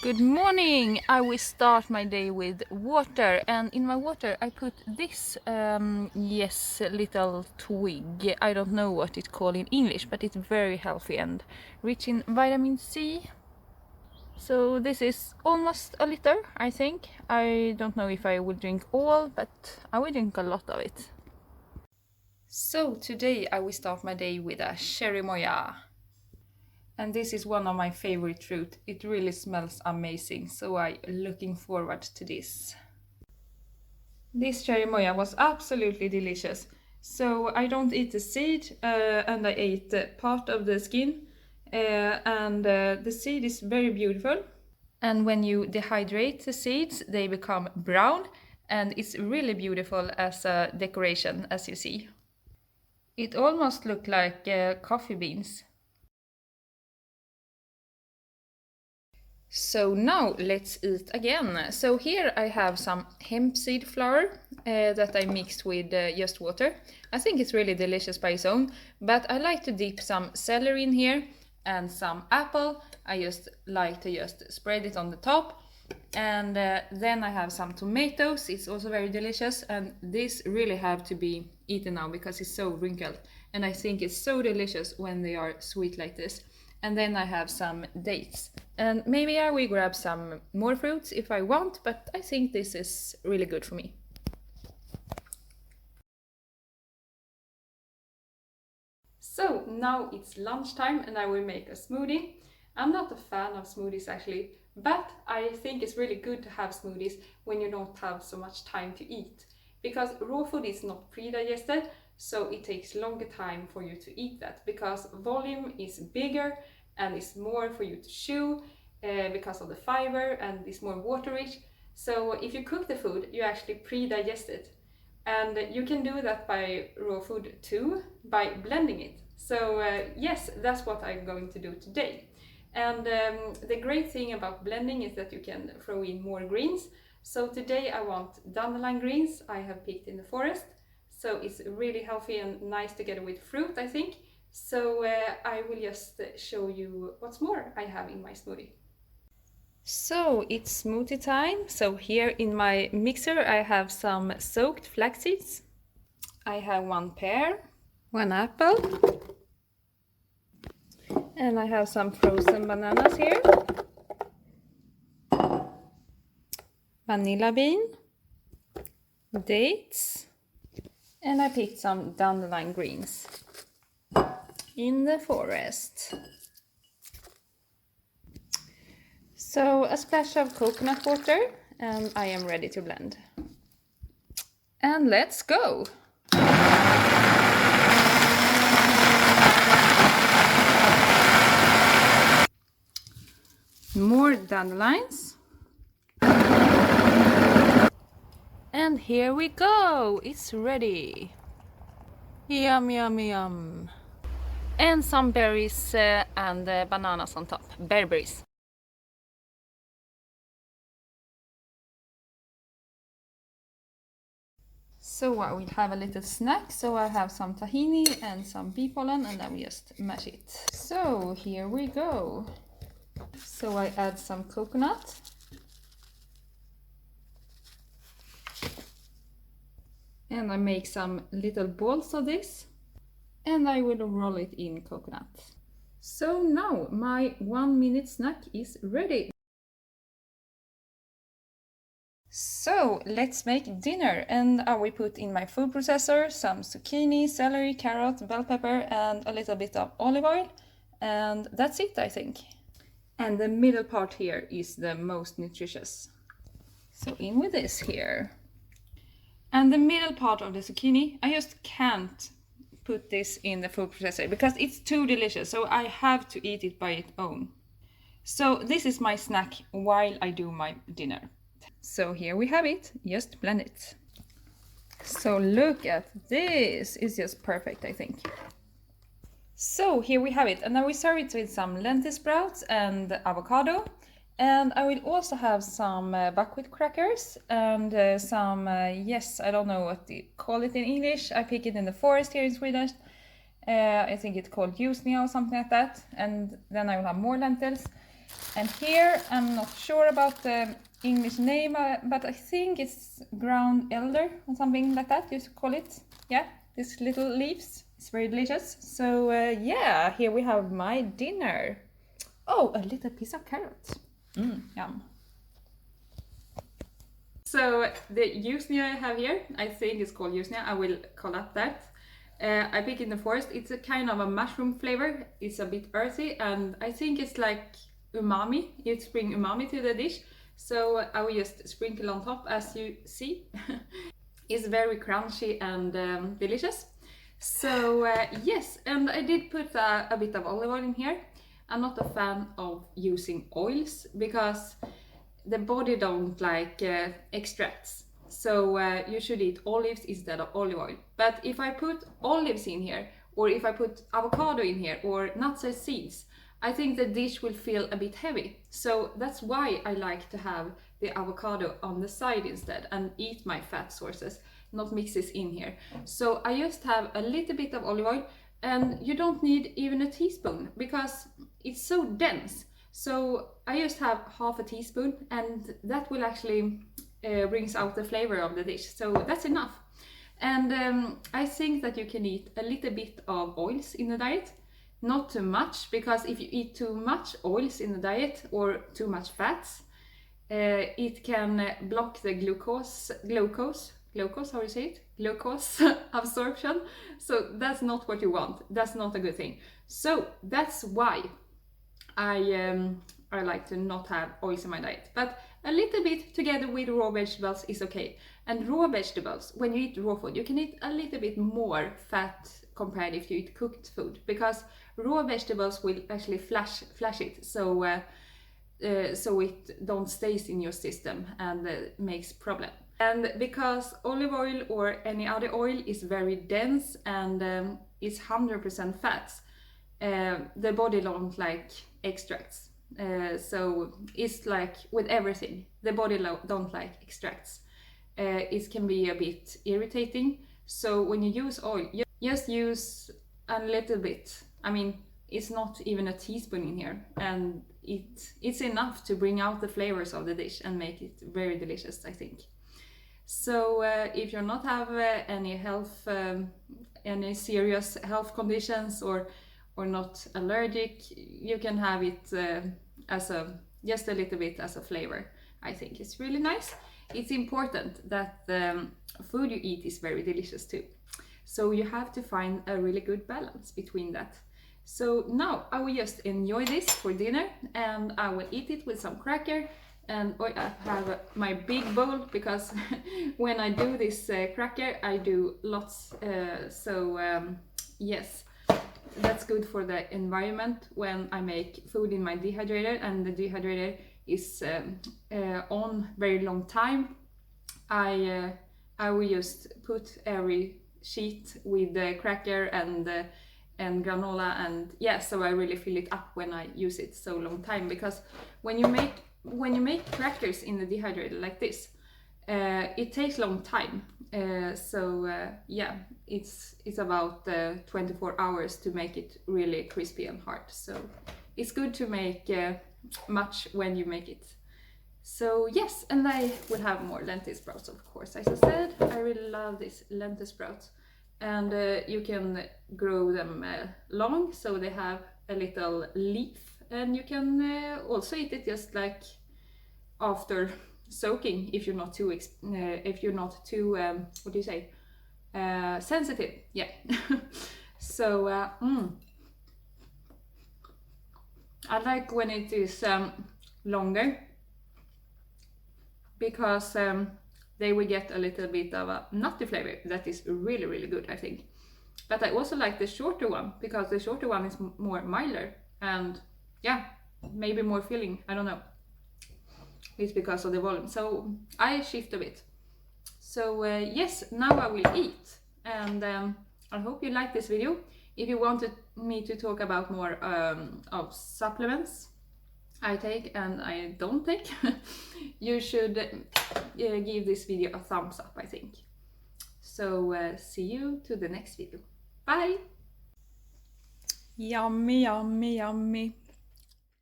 Good morning! I will start my day with water, and in my water I put this little twig. I don't know what it's called in English, but it's very healthy and rich in vitamin C. So this is almost a liter, I think. I don't know if I will drink all, but I will drink a lot of it. So today I will start my day with a cherry moya. And this is one of my favorite fruit. It really smells amazing, so I'm looking forward to this. This cherry moya was absolutely delicious. So I don't eat the seed, and I ate part of the skin. The seed is very beautiful. And when you dehydrate the seeds, they become brown, and it's really beautiful as a decoration, as you see. It almost looks like coffee beans. So now let's eat again. So here I have some hemp seed flour that I mixed with just water. I think it's really delicious by its own, but I like to dip some celery in here and some apple. I just like to spread it on the top. And then I have some tomatoes. It's also very delicious, and this really have to be eaten now because it's so wrinkled. And I think it's so delicious when they are sweet like this. And then I have some dates. And maybe I will grab some more fruits if I want, but I think this is really good for me. So now it's lunchtime and I will make a smoothie. I'm not a fan of smoothies actually, but I think it's really good to have smoothies when you don't have so much time to eat. Because raw food is not pre-digested, so it takes longer time for you to eat that, because volume is bigger and it's more for you to chew because of the fiber, and it's more water rich. So if you cook the food, you actually pre-digest it. And you can do that by raw food too, by blending it. So yes, that's what I'm going to do today. And the great thing about blending is that you can throw in more greens. So today I want dandelion greens I have picked in the forest. So it's really healthy and nice together with fruit, I think. So I will just show you what's more I have in my smoothie. So it's smoothie time. So here in my mixer I have some soaked flax seeds. I have one pear, one apple, and I have some frozen bananas here, vanilla bean, dates, and I picked some dandelion greens in the forest. So a splash of coconut water, and I am ready to blend. And let's go! More dandelions. And here we go! It's ready! Yum, yum, yum! And some berries and bananas on top. Berries. So I will have a little snack. So I have some tahini and some bee pollen, and then we just mash it. So here we go. So I add some coconut. And I make some little balls of this. And I will roll it in coconut. So now my 1 minute snack is ready. So let's make dinner, and I will put in my food processor some zucchini, celery, carrot, bell pepper, and a little bit of olive oil. And that's it, I think. And the middle part here is the most nutritious. So in with this here. And the middle part of the zucchini, I just can't put this in the food processor because it's too delicious. So I have to eat it by its own. So this is my snack while I do my dinner. So here we have it, just blend it. So look at this, it's just perfect, I think. So here we have it, and I will serve it with some lentil sprouts and avocado. And I will also have some buckwheat crackers and some, I don't know what they call it in English. I pick it in the forest here in Sweden. I think it's called ljusnia or something like that. And then I will have more lentils. And here, I'm not sure about the English name, but I think it's ground elder or something like that, you call it. Yeah, these little leaves. It's very delicious. So yeah, here we have my dinner. Oh, a little piece of carrot. Yum. So the usnia I have here, I think it's called usnia, I will call up that. I pick in the forest. It's a kind of a mushroom flavor. It's a bit earthy, and I think it's like umami. It's bring umami to the dish. So I will just sprinkle on top, as you see. It's very crunchy and delicious. So yes, and I did put a bit of olive oil in here. I'm not a fan of using oils because the body don't like extracts. So you should eat olives instead of olive oil. But if I put olives in here, or if I put avocado in here, or nuts and seeds, I think the dish will feel a bit heavy. So that's why I like to have the avocado on the side instead and eat my fat sources, not mix this in here. So I just have a little bit of olive oil, and you don't need even a teaspoon because it's so dense. So I just have half a teaspoon, and that will actually brings out the flavor of the dish. So that's enough. And I think that you can eat a little bit of oils in the diet. Not too much, because if you eat too much oils in the diet or too much fats, it can block the glucose, how you say it? Glucose absorption. So that's not what you want. That's not a good thing. So that's why I like to not have oils in my diet. But a little bit together with raw vegetables is okay. And raw vegetables, when you eat raw food, you can eat a little bit more fat compared if you eat cooked food, because raw vegetables will actually flash it, so it don't stays in your system and makes problem. And because olive oil or any other oil is very dense and is 100% fats, the body don't like extracts. So it's like with everything, the body don't like extracts. It can be a bit irritating. So when you use oil, just use a little bit. I mean, it's not even a teaspoon in here, and it's enough to bring out the flavors of the dish and make it very delicious, I think. So if you not have any serious health conditions or not allergic, you can have it as just a little bit as a flavor. I think it's really nice. It's important that the food you eat is very delicious too. So you have to find a really good balance between that. So now I will just enjoy this for dinner, and I will eat it with some cracker. And I have my big bowl because when I do this cracker, I do lots. Yes, that's good for the environment when I make food in my dehydrator, and the dehydrator is on very long time. I will just put every sheet with the cracker and granola, and yeah, so I really fill it up when I use it so long time, because when you make crackers in the dehydrator like this, it takes long time. Yeah, it's about 24 hours to make it really crispy and hard. So it's good to make much when you make it. So yes, and I will have more lentil sprouts, of course. As I said, I really love these lentil sprouts, and you can grow them long, so they have a little leaf, and you can also eat it just like after soaking if you're not too what do you say, sensitive. Yeah. So I like when it is longer, because they will get a little bit of a nutty flavor that is really, really good, I think. But I also like the shorter one, because the shorter one is more milder and yeah, maybe more filling, I don't know. It's because of the volume, so I shift a bit. So yes, now I will eat, and I hope you like this video. If you wanted me to talk about more of supplements I take and I don't take, you should give this video a thumbs up, I think. So see you to the next video. Bye! Yummy, yummy, yummy.